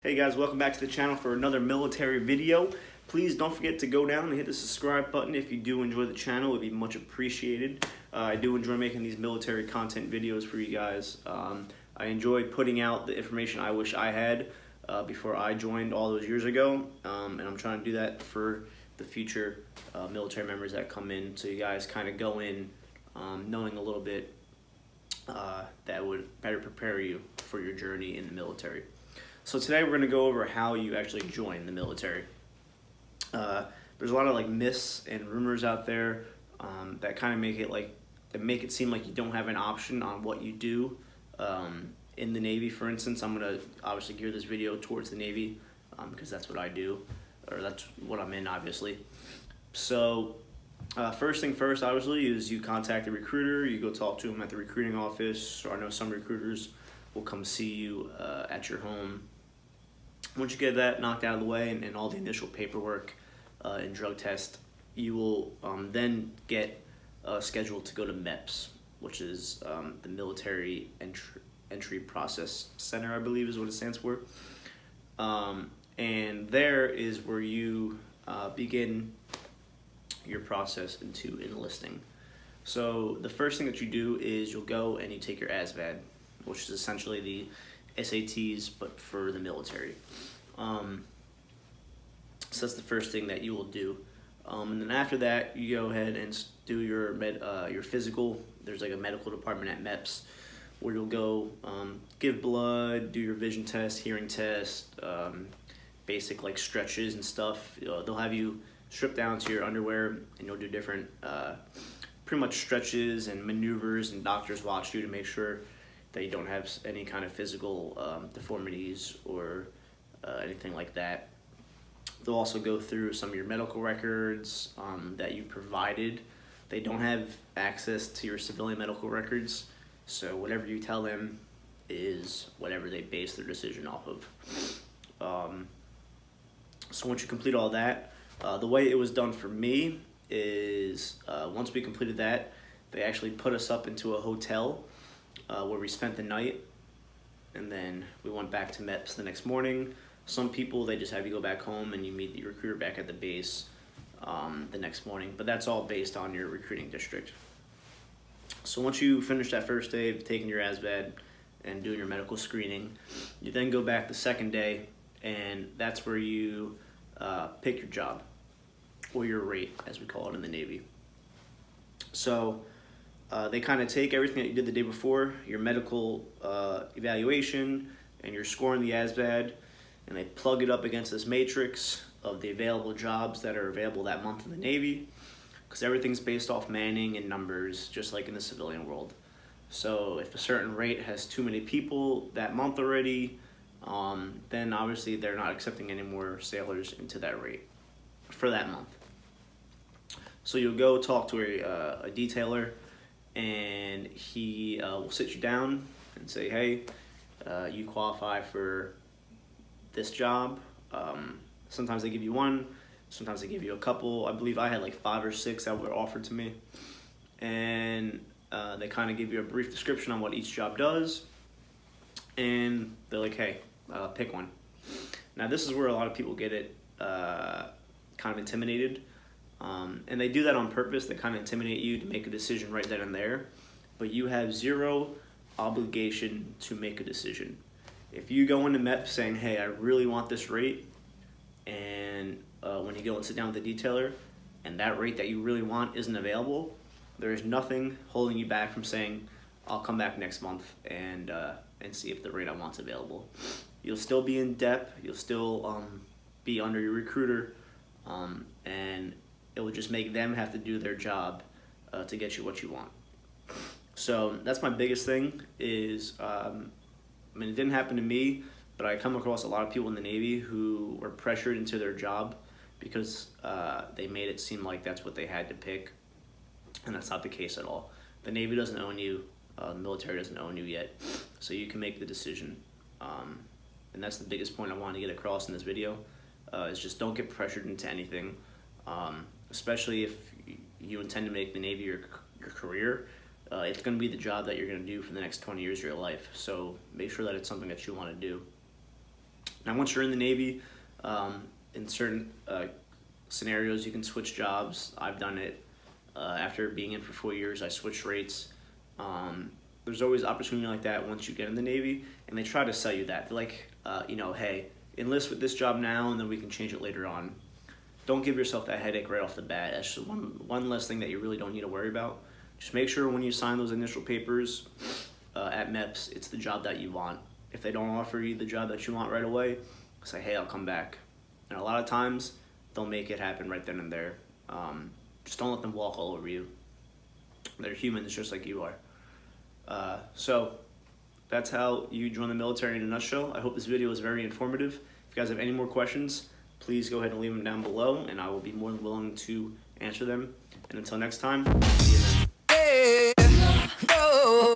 Hey guys, welcome back to the channel for another military video. Please don't forget to go down and hit the subscribe button if you do enjoy the channel. It would be much appreciated. I do enjoy making these military content videos for you guys. I enjoy putting out the information I wish I had before I joined all those years ago. And I'm trying to do that for the future military members that come in, so you guys kind of go in knowing a little bit that would better prepare you for your journey in the military. So today we're going to go over how you actually join the military. There's a lot of myths and rumors out there that kind of make it seem like you don't have an option on what you do in the Navy. For instance, I'm going to obviously gear this video towards the Navy because that's what I do, or that's what I'm in, obviously. So first thing first, obviously, is you contact the recruiter. You go talk to him at the recruiting office, or I know some recruiters will come see you at your home. Once you get that knocked out of the way and all the initial paperwork and drug test, you will then get scheduled to go to Meps, which is the Military Entry Process Center, I believe is what it stands for. And there is where you begin your process into enlisting. So the first thing that you do is you'll go and you take your ASVAD, which is essentially the SATs, but for the military. So that's the first thing that you will do. And then after that, you go ahead and do your physical. There's a medical department at Meps where you'll go give blood, do your vision test, hearing test, basic stretches and stuff. They'll have you strip down to your underwear and you'll do different pretty much stretches and maneuvers, and doctors watch you to make sure that you don't have any kind of physical deformities or anything like that. They'll also go through some of your medical records that you provided. They don't have access to your civilian medical records, so whatever you tell them is whatever they base their decision off of. So once you complete all that, the way it was done for me is once we completed that, they actually put us up into a hotel where we spent the night, and then we went back to Meps the next morning. Some people, they just have you go back home and you meet the recruiter back at the base the next morning, but that's all based on your recruiting district. So once you finish that first day of taking your ASVAD and doing your medical screening, you then go back the second day, and that's where you pick your job, or your rate, as we call it in the Navy. So they kind of take everything that you did the day before, your medical evaluation and your score in the ASVAD, and they plug it up against this matrix of the available jobs that are available that month in the Navy, because everything's based off manning and numbers, just like in the civilian world. So if a certain rate has too many people that month already, then obviously they're not accepting any more sailors into that rate for that month. So you'll go talk to a detailer, and he will sit you down and say, hey, you qualify for this job. Sometimes they give you one, sometimes they give you a couple. I believe I had 5 or 6 that were offered to me. And they kind of give you a brief description on what each job does. And they're like, hey, pick one. Now this is where a lot of people get it kind of intimidated. And they do that on purpose. They kind of intimidate you to make a decision right then and there. But you have zero obligation to make a decision. If you go into MEP saying, hey, I really want this rate, and when you go and sit down with the detailer and that rate that you really want isn't available, there is nothing holding you back from saying, I'll come back next month and see if the rate I want is available. You'll still be in debt, you'll still be under your recruiter, and it will just make them have to do their job to get you what you want. So that's my biggest thing is, it didn't happen to me, but I come across a lot of people in the Navy who were pressured into their job because they made it seem like that's what they had to pick, and that's not the case at all. The Navy doesn't own you, the military doesn't own you yet, so you can make the decision. And that's the biggest point I wanted to get across in this video, is just don't get pressured into anything, especially if you intend to make the Navy your career. It's going to be the job that you're going to do for the next 20 years of your life, so make sure that it's something that you want to do. Now, once you're in the Navy, in certain scenarios, you can switch jobs. I've done it. After being in for 4 years, I switched rates. There's always opportunity like that once you get in the Navy, and they try to sell you that. They're like, hey, enlist with this job now, and then we can change it later on. Don't give yourself that headache right off the bat. That's just one less thing that you really don't need to worry about. Just make sure when you sign those initial papers at Meps, it's the job that you want. If they don't offer you the job that you want right away, say, hey, I'll come back. And a lot of times, they'll make it happen right then and there. Just don't let them walk all over you. They're humans just like you are. So that's how you join the military in a nutshell. I hope this video was very informative. If you guys have any more questions, please go ahead and leave them down below, and I will be more than willing to answer them. And until next time, see you then. No.